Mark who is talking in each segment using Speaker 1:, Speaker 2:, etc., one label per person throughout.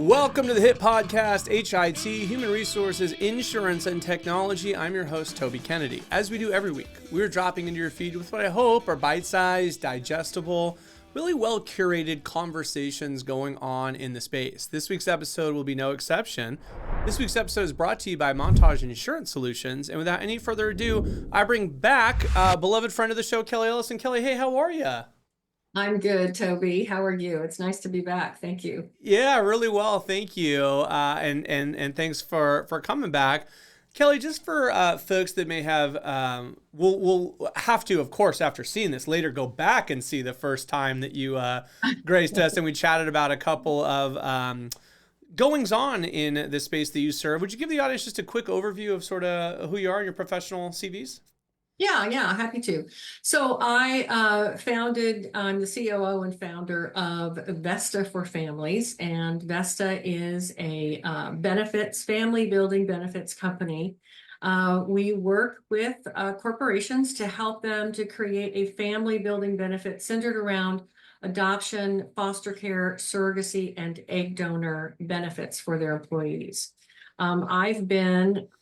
Speaker 1: Welcome to the H.I.T podcast, H.I.T, Human Resources, Insurance, and Technology. I'm your host, Toby Kennedy. As we do every week, we're dropping into your feed with what I hope are bite-sized, digestible, really well-curated conversations going on in the space. This week's episode will be no exception. This week's episode is brought to you by Montage Insurance Solutions. And without any further ado, I bring back a beloved friend of the show, Kelly Ellison. Kelly, hey, how are you?
Speaker 2: I'm good, Toby. How are you? It's nice to be back. Thank you.
Speaker 1: Yeah, really well, thank you, and thanks for coming back, Kelly. Just for folks that may have, we'll have to, of course, after seeing this later, go back and see the first time that you graced us, and we chatted about a couple of goings on in the space that you serve. Would you give the audience just a quick overview of sort of who you are and your professional CVs?
Speaker 2: Yeah, happy to. So I'm the COO and founder of Vesta for Families, and Vesta is a family building benefits company. We work with corporations to help them to create a family building benefit centered around adoption, foster care, surrogacy, and egg donor benefits for their employees. I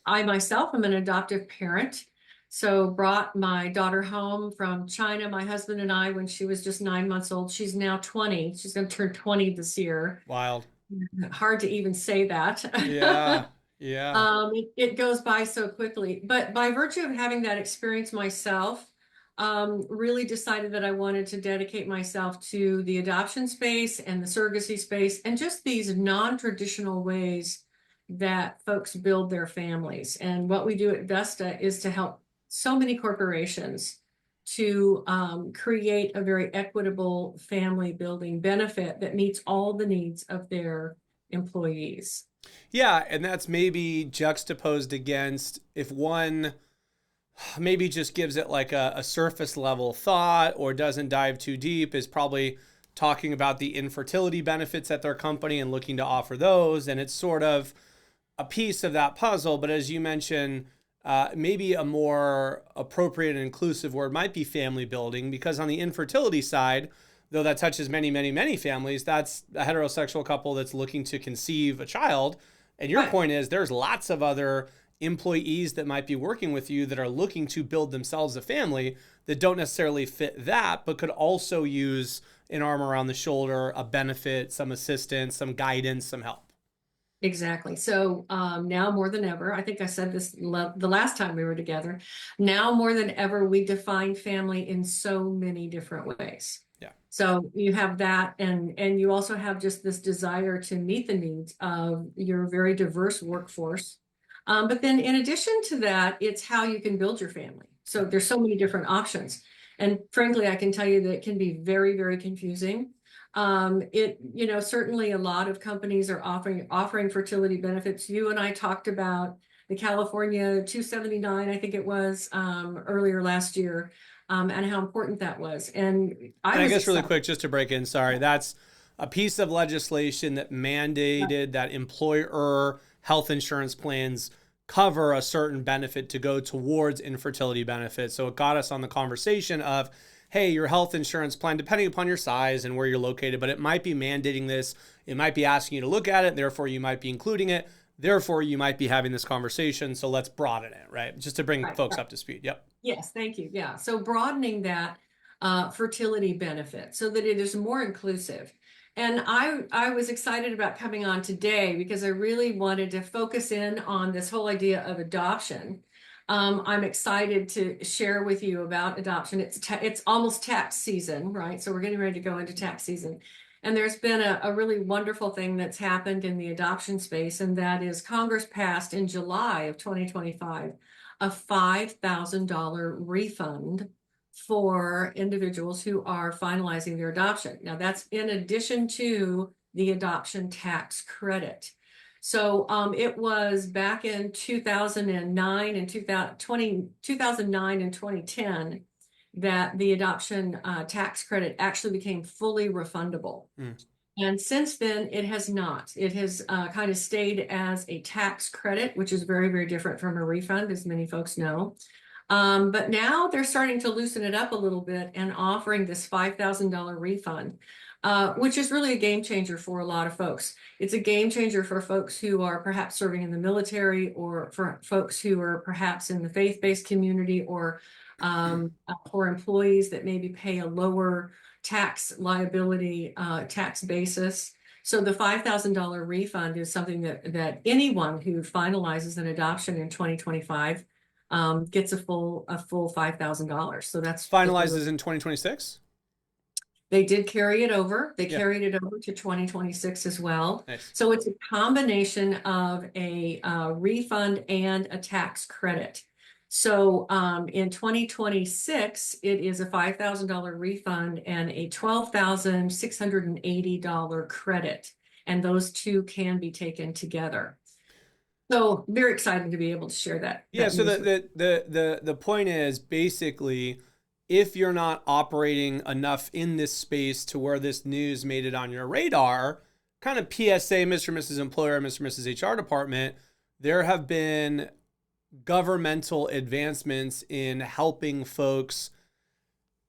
Speaker 2: myself am an adoptive parent. So brought my daughter home from China, my husband and I, when she was just 9 months old. She's now 20. She's going to turn 20 this year.
Speaker 1: Wild.
Speaker 2: Hard to even say that.
Speaker 1: Yeah.
Speaker 2: It goes by so quickly. But by virtue of having that experience myself, really decided that I wanted to dedicate myself to the adoption space and the surrogacy space and just these non-traditional ways that folks build their families. And what we do at Vesta is to help so many corporations to create a very equitable family building benefit that meets all the needs of their employees.
Speaker 1: Yeah, and that's maybe juxtaposed against if one maybe just gives it like a surface level thought or doesn't dive too deep, is probably talking about the infertility benefits at their company and looking to offer those. And it's sort of a piece of that puzzle. But as you mentioned, maybe a more appropriate and inclusive word might be family building, because on the infertility side, though that touches many, many, many families, that's a heterosexual couple that's looking to conceive a child. And your point is there's lots of other employees that might be working with you that are looking to build themselves a family that don't necessarily fit that, but could also use an arm around the shoulder, a benefit, some assistance, some guidance, some help.
Speaker 2: Exactly. So now more than ever, I think I said this the last time we were together, now more than ever, we define family in so many different ways.
Speaker 1: Yeah.
Speaker 2: So you have that, and you also have just this desire to meet the needs of your very diverse workforce. But then in addition to that, it's how you can build your family. So there's so many different options. And frankly, I can tell you that it can be very, very confusing. Certainly a lot of companies are offering fertility benefits. You and I talked about the California 279, I think it was, earlier last year, and how important that was. And
Speaker 1: I guess really quick, just to break in, sorry, that's a piece of legislation that mandated that employer health insurance plans cover a certain benefit to go towards infertility benefits. So it got us on the conversation of, hey, your health insurance plan, depending upon your size and where you're located, but it might be mandating this. It might be asking you to look at it. Therefore, you might be including it. Therefore, you might be having this conversation. So let's broaden it, right? Just to bring folks up to speed. Yep.
Speaker 2: Yes, thank you. Yeah. So broadening that fertility benefit so that it is more inclusive. And I was excited about coming on today because I really wanted to focus in on this whole idea of adoption. I'm excited to share with you about adoption. It's almost tax season, right? So we're getting ready to go into tax season. And there's been a really wonderful thing that's happened in the adoption space, and that is Congress passed in July of 2025 a $5,000 refund for individuals who are finalizing their adoption. Now, that's in addition to the adoption tax credit. So it was back in 2009 and 2009 and 2010 that the adoption tax credit actually became fully refundable. And since then, it has not. It has kind of stayed as a tax credit, which is very, very different from a refund, as many folks know. But now they're starting to loosen it up a little bit and offering this $5,000 refund. which is really a game changer for a lot of folks. It's a game changer for folks who are perhaps serving in the military, or for folks who are perhaps in the faith-based community, or for employees that maybe pay a lower tax liability tax basis. So the $5,000 refund is something that anyone who finalizes an adoption in 2025 gets a full $5,000. So that's
Speaker 1: Finalizes in 2026.
Speaker 2: they did carry it over. They
Speaker 1: Yeah.
Speaker 2: carried it over to 2026 as well.
Speaker 1: Nice.
Speaker 2: So it's a combination of a refund and a tax credit. So in 2026, it is a $5,000 refund and a $12,680 credit. And those two can be taken together. So very excited to be able to share that.
Speaker 1: Yeah, so
Speaker 2: news.
Speaker 1: the point is basically, if you're not operating enough in this space to where this news made it on your radar, kind of PSA, Mr. and Mrs. Employer, Mr. and Mrs. HR Department, there have been governmental advancements in helping folks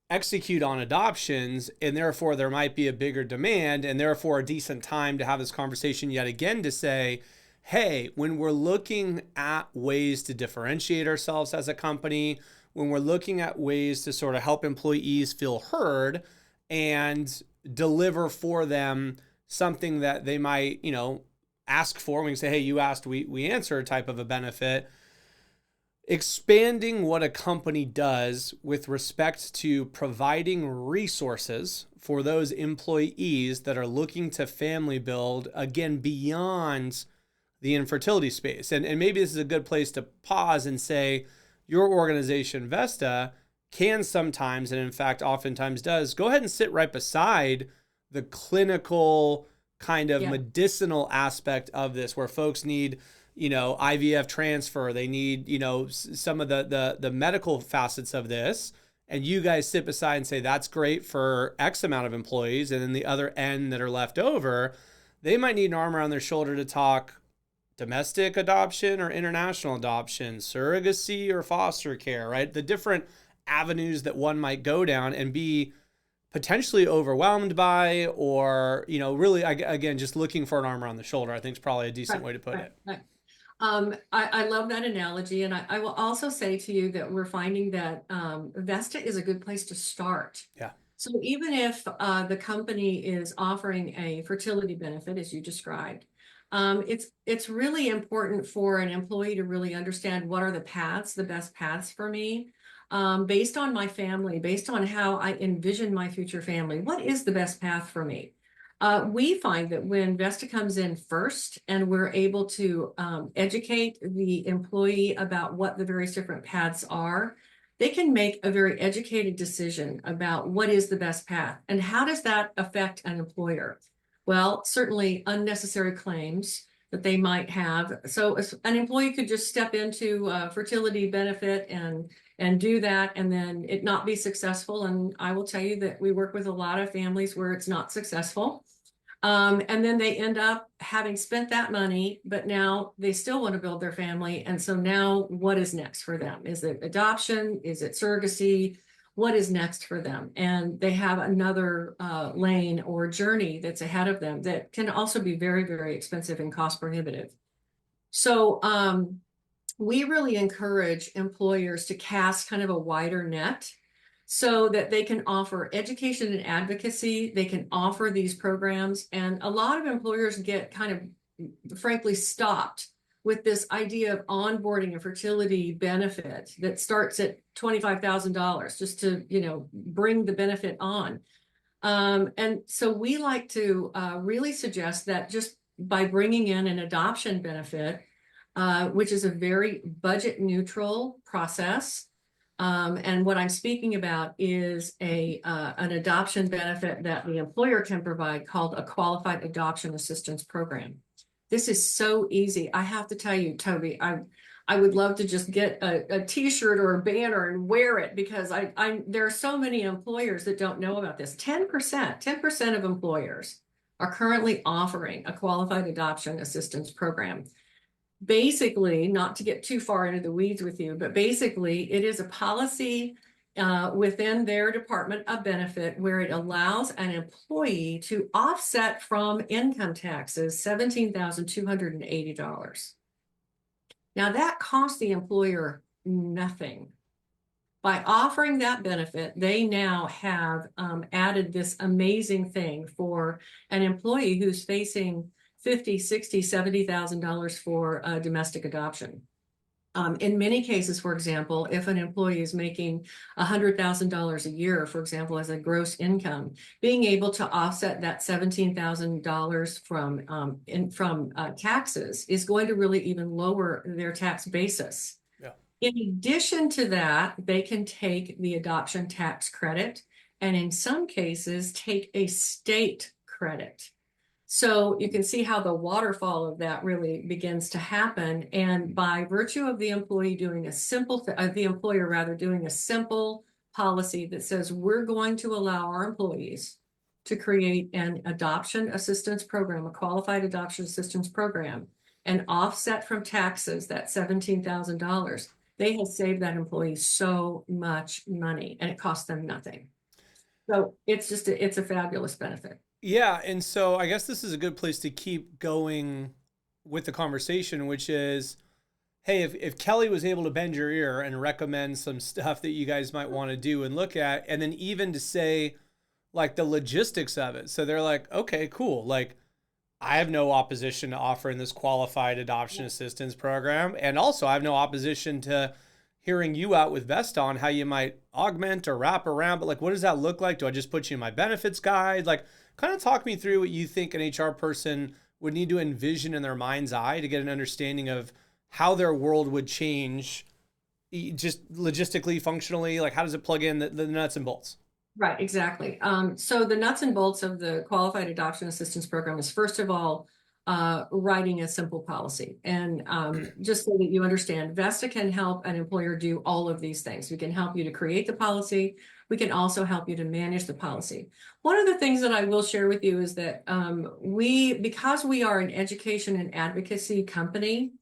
Speaker 1: execute on adoptions, and therefore there might be a bigger demand, and therefore a decent time to have this conversation yet again to say, hey, when we're looking at ways to differentiate ourselves as a company, when we're looking at ways to sort of help employees feel heard and deliver for them something that they might, ask for, we can say, hey, you asked, we answer type of a benefit. Expanding what a company does with respect to providing resources for those employees that are looking to family build, again, beyond the infertility space. And maybe this is a good place to pause and say, your organization, Vesta, can sometimes, and in fact, oftentimes does, go ahead and sit right beside the clinical kind of medicinal aspect of this, where folks need, IVF transfer, they need, some of the medical facets of this. And you guys sit beside and say, that's great for X amount of employees. And then the other end that are left over, they might need an arm around their shoulder to talk domestic adoption or international adoption, surrogacy or foster care, right? The different avenues that one might go down and be potentially overwhelmed by, or, really, again, just looking for an arm around the shoulder, I think is probably a decent way to put it.
Speaker 2: Right. I love that analogy. And I will also say to you that we're finding that Vesta is a good place to start.
Speaker 1: Yeah.
Speaker 2: So even if the company is offering a fertility benefit, as you described, it's really important for an employee to really understand what are the best paths for me, based on my family, based on how I envision my future family. What is the best path for me? We find that when Vesta comes in first and we're able to educate the employee about what the various different paths are, they can make a very educated decision about what is the best path. And how does that affect an employer? Well, certainly unnecessary claims that they might have. So an employee could just step into a fertility benefit and do that, and then it not be successful. And I will tell you that we work with a lot of families where it's not successful. And then they end up having spent that money, but now they still want to build their family. And so now what is next for them? Is it adoption? Is it surrogacy? What is next for them? And they have another lane or journey that's ahead of them that can also be very, very expensive and cost prohibitive. So we really encourage employers to cast kind of a wider net so that they can offer education and advocacy. They can offer these programs. And a lot of employers get kind of, frankly, stopped with this idea of onboarding a fertility benefit that starts at $25,000 just to, bring the benefit on. And so we like to really suggest that just by bringing in an adoption benefit, which is a very budget neutral process. And what I'm speaking about is an adoption benefit that the employer can provide called a Qualified Adoption Assistance Program. This is so easy. I have to tell you, Toby, I would love to just get a t-shirt or a banner and wear it, because there are so many employers that don't know about this. 10% of employers are currently offering a Qualified Adoption Assistance Program. Basically, not to get too far into the weeds with you, but basically it is a policy within their department a benefit where it allows an employee to offset from income taxes $17,280. Now that costs the employer nothing. By offering that benefit, they now have added this amazing thing for an employee who's facing $50, $60, $70,000 for domestic adoption. In many cases, for example, if an employee is making $100,000 a year, for example, as a gross income, being able to offset that $17,000 from taxes is going to really even lower their tax basis.
Speaker 1: Yeah.
Speaker 2: In addition to that, they can take the adoption tax credit, and in some cases, take a state credit. So you can see how the waterfall of that really begins to happen. And by virtue of the employee doing a the employer rather doing a simple policy that says we're going to allow our employees to create an adoption assistance program, a qualified adoption assistance program, and offset from taxes that $17,000, they have saved that employee so much money and it costs them nothing. So it's just it's a fabulous benefit.
Speaker 1: Yeah, and so I guess this is a good place to keep going with the conversation, which is, hey, if Kelly was able to bend your ear and recommend some stuff that you guys might want to do and look at, and then even to say like the logistics of it. So they're like, okay, cool. Like I have no opposition to offering this qualified adoption assistance program. And also I have no opposition to hearing you out with Vesta on how you might augment or wrap around, but like, what does that look like? Do I just put you in my benefits guide? Like, kind of talk me through what you think an HR person would need to envision in their mind's eye to get an understanding of how their world would change just logistically, functionally. Like, how does it plug in the nuts and bolts?
Speaker 2: Right, exactly. So the nuts and bolts of the Qualified Adoption Assistance Program is, first of all, writing a simple policy. And just so that you understand, Vesta can help an employer do all of these things. We can help you to create the policy. We can also help you to manage the policy. One of the things that I will share with you is that because we are an education and advocacy company,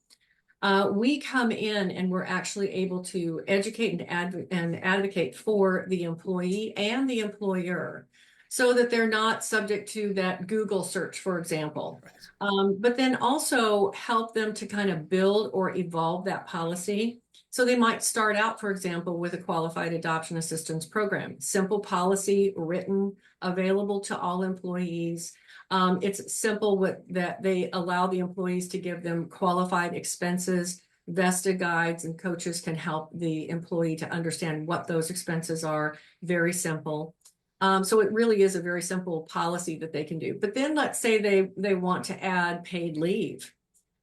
Speaker 2: we come in and we're actually able to educate and advocate for the employee and the employer so that they're not subject to that Google search, for example. But then also help them to kind of build or evolve that policy. So they might start out, for example, with a qualified adoption assistance program, simple policy written, available to all employees. It's simple that they allow the employees to give them qualified expenses. Vesta guides and coaches can help the employee to understand what those expenses are. Very simple. So it really is a very simple policy that they can do. But then let's say they want to add paid leave,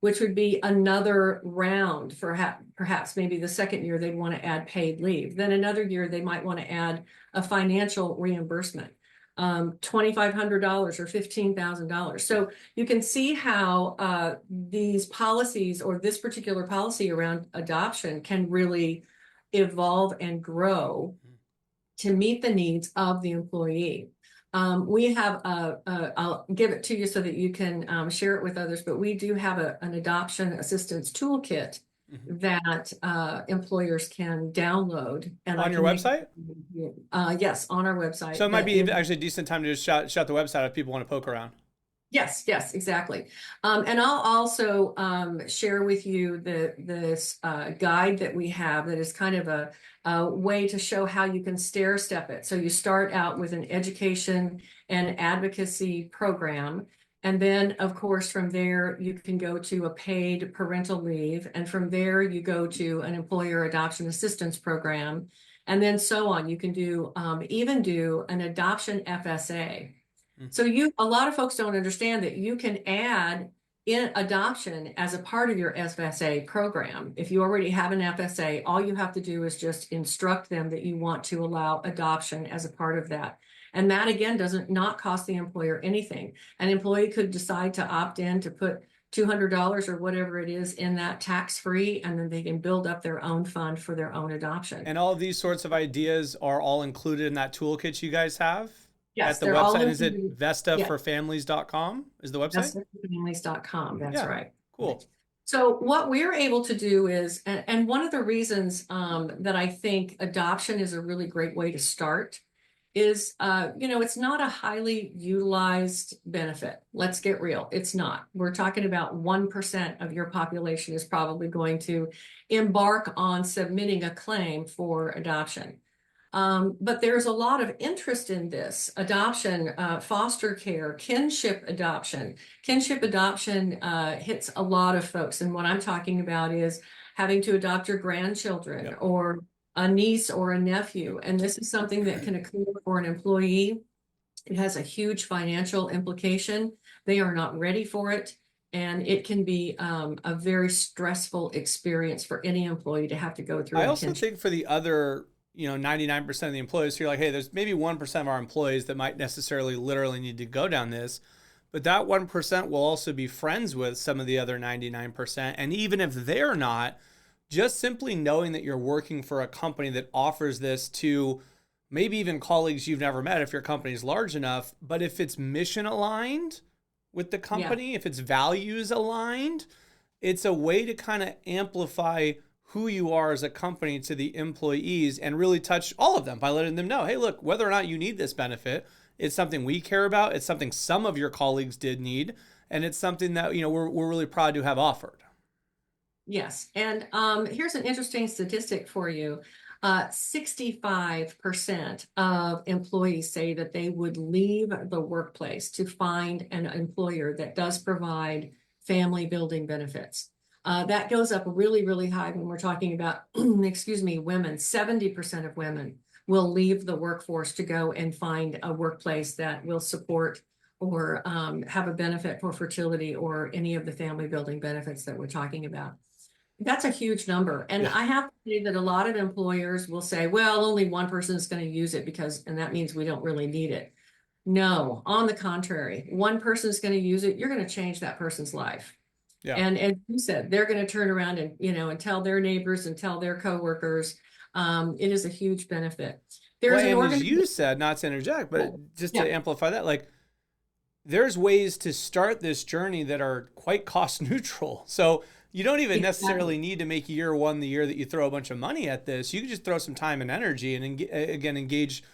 Speaker 2: which would be another round for perhaps maybe the second year they'd want to add paid leave. Then another year they might want to add a financial reimbursement. $2,500 or $15,000. So you can see how these policies or this particular policy around adoption can really evolve and grow to meet the needs of the employee. We have I'll give it to you so that you can share it with others, but we do have an adoption assistance toolkit that employers can download. And
Speaker 1: on your website?
Speaker 2: Yes, on our website.
Speaker 1: So it might be actually a decent time to just shout the website if people want to poke around.
Speaker 2: Yes, exactly. And I'll also share with you this guide that we have that is kind of a way to show how you can stair step it. So you start out with an education and advocacy program. And then, of course, from there, you can go to a paid parental leave. And from there, you go to an employer adoption assistance program. And then so on. You can even do an adoption FSA. So a lot of folks don't understand that you can add in adoption as a part of your FSA program. If you already have an FSA, all you have to do is just instruct them that you want to allow adoption as a part of that. And that, again, doesn't not cost the employer anything. An employee could decide to opt in to put $200 or whatever it is in that tax-free, and then they can build up their own fund for their own adoption.
Speaker 1: And all of these sorts of ideas are all included in that toolkit you guys have?
Speaker 2: Yes,
Speaker 1: at the website. Is it vestaforfamilies.com is the website?
Speaker 2: Vestaforfamilies.com. That's right.
Speaker 1: Cool.
Speaker 2: So what we're able to do is, and one of the reasons that I think adoption is a really great way to start is, it's not a highly utilized benefit. Let's get real. It's not. We're talking about 1% of your population is probably going to embark on submitting a claim for adoption. But there's a lot of interest in this adoption, foster care, kinship adoption. Kinship adoption hits a lot of folks. And what I'm talking about is having to adopt your grandchildren
Speaker 1: Yep.
Speaker 2: or a niece or a nephew. And this is something that can occur for an employee. It has a huge financial implication. They are not ready for it. And it can be a very stressful experience for any employee to have to go through
Speaker 1: I
Speaker 2: a
Speaker 1: also
Speaker 2: kinship.
Speaker 1: think for the other, 99% of the employees, so you're like, hey, there's maybe 1% of our employees that might necessarily literally need to go down this, but that 1% will also be friends with some of the other 99%. And even if they're not, just simply knowing that you're working for a company that offers this to maybe even colleagues you've never met if your company is large enough, but if it's mission aligned with the
Speaker 2: Yeah.
Speaker 1: company, if it's values aligned, it's a way to kind of amplify who you are as a company to the employees and really touch all of them by letting them know, hey, look, whether or not you need this benefit, it's something we care about. It's something some of your colleagues did need. And it's something that, we're really proud to have offered.
Speaker 2: Yes. And here's an interesting statistic for you. 65% of employees say that they would leave the workplace to find an employer that does provide family building benefits. That goes up really, really high when we're talking about, excuse me, women. 70% of women will leave the workforce to go and find a workplace that will support or have a benefit for fertility or any of the family building benefits that we're talking about. That's a huge number. And
Speaker 1: Yeah.
Speaker 2: I have to say that a lot of employers will say, well, only one person is going to use it and that means we don't really need it. No, on the contrary, one person is going to use it. You're going to change that person's life.
Speaker 1: Yeah.
Speaker 2: And as you said, they're going to turn around and, and tell their neighbors and tell their coworkers. It is a huge benefit.
Speaker 1: Well,
Speaker 2: There's an
Speaker 1: and as
Speaker 2: organization.
Speaker 1: you said, not to interject, but just to
Speaker 2: Yeah.
Speaker 1: amplify that, like, there's ways to start this journey that are quite cost neutral. So you don't even
Speaker 2: Exactly.
Speaker 1: necessarily need to make year one the year that you throw a bunch of money at this. You can just throw some time and energy and again engage,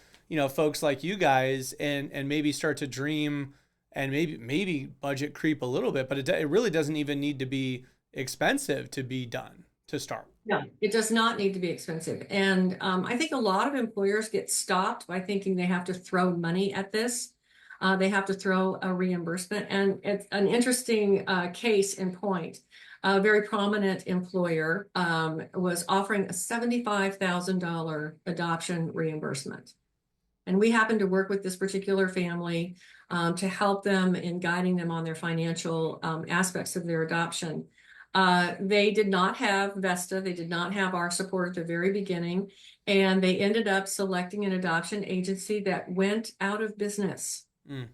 Speaker 1: folks like you guys and maybe start to dream and maybe budget creep a little bit, but it really doesn't even need to be expensive to be done to start.
Speaker 2: No, it does not need to be expensive. And I think a lot of employers get stopped by thinking they have to throw money at this. They have to throw a reimbursement. And it's an interesting case in point. A very prominent employer was offering a $75,000 adoption reimbursement. And we happened to work with this particular family to help them in guiding them on their financial aspects of their adoption. They did not have Vesta. They did not have our support at the very beginning. And they ended up selecting an adoption agency that went out of business.
Speaker 1: Mm.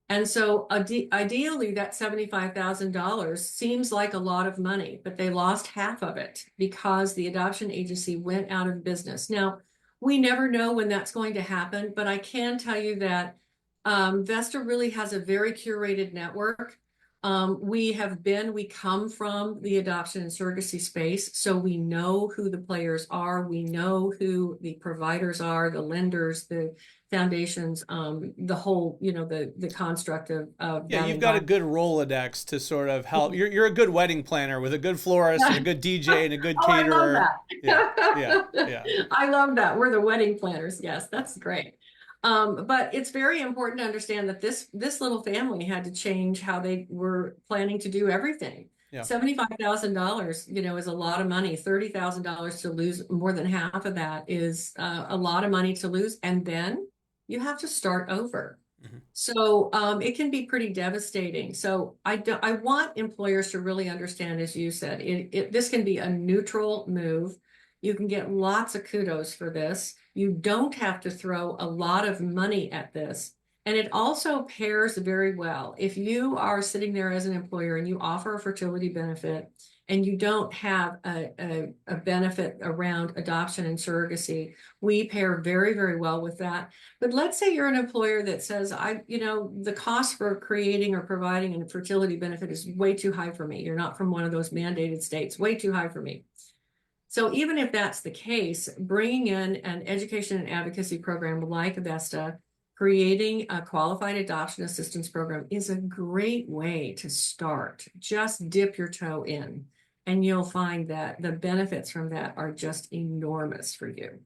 Speaker 2: And so ideally, that $75,000 seems like a lot of money, but they lost half of it because the adoption agency went out of business. Now, we never know when that's going to happen, but I can tell you that Vesta really has a very curated network. We come from the adoption and surrogacy space, so we know who the players are. We know who the providers are, the lenders, the foundations, the whole, the construct of
Speaker 1: Yeah,
Speaker 2: that
Speaker 1: you've got a
Speaker 2: environment.
Speaker 1: good Rolodex to sort of help. You're a good wedding planner with a good florist and a good DJ and a good
Speaker 2: Oh, I love
Speaker 1: caterer. Yeah, yeah,
Speaker 2: that.
Speaker 1: yeah.
Speaker 2: I love that. We're the wedding planners. Yes, that's great. But it's very important to understand that this little family had to change how they were planning to do everything.
Speaker 1: Yeah.
Speaker 2: $75,000, is a lot of money. $30,000 to lose more than half of that is a lot of money to lose. And then you have to start over.
Speaker 1: Mhm.
Speaker 2: So it can be pretty devastating. So I want employers to really understand, as you said, this can be a neutral move. You can get lots of kudos for this. You don't have to throw a lot of money at this. And it also pairs very well. If you are sitting there as an employer and you offer a fertility benefit and you don't have a benefit around adoption and surrogacy, we pair very, very well with that. But let's say you're an employer that says, the cost for creating or providing a fertility benefit is way too high for me. You're not from one of those mandated states, way too high for me. So even if that's the case, bringing in an education and advocacy program like Vesta, creating a qualified adoption assistance program is a great way to start. Just dip your toe in, and you'll find that the benefits from that are just enormous for you.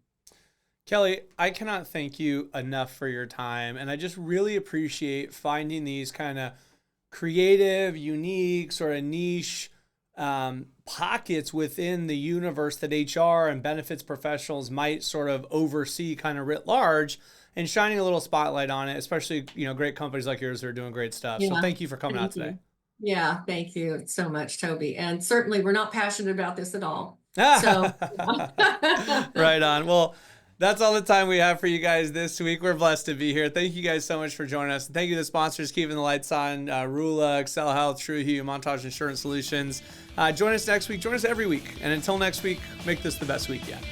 Speaker 1: Kelly, I cannot thank you enough for your time. And I just really appreciate finding these kind of creative, unique, sort of niche pockets within the universe that HR and benefits professionals might sort of oversee kind of writ large, and shining a little spotlight on it, especially, great companies like yours that are doing great stuff. So
Speaker 2: Yeah,
Speaker 1: thank you for coming out
Speaker 2: thank
Speaker 1: today.
Speaker 2: you. Yeah, thank you so much, Toby. And certainly we're not passionate about this at all. So,
Speaker 1: Right on. Well, that's all the time we have for you guys this week. We're blessed to be here. Thank you guys so much for joining us. Thank you to the sponsors keeping the lights on, Rula, Excel Health, True Hue, Montage Insurance Solutions. Join us next week. Join us every week. And until next week, make this the best week yet.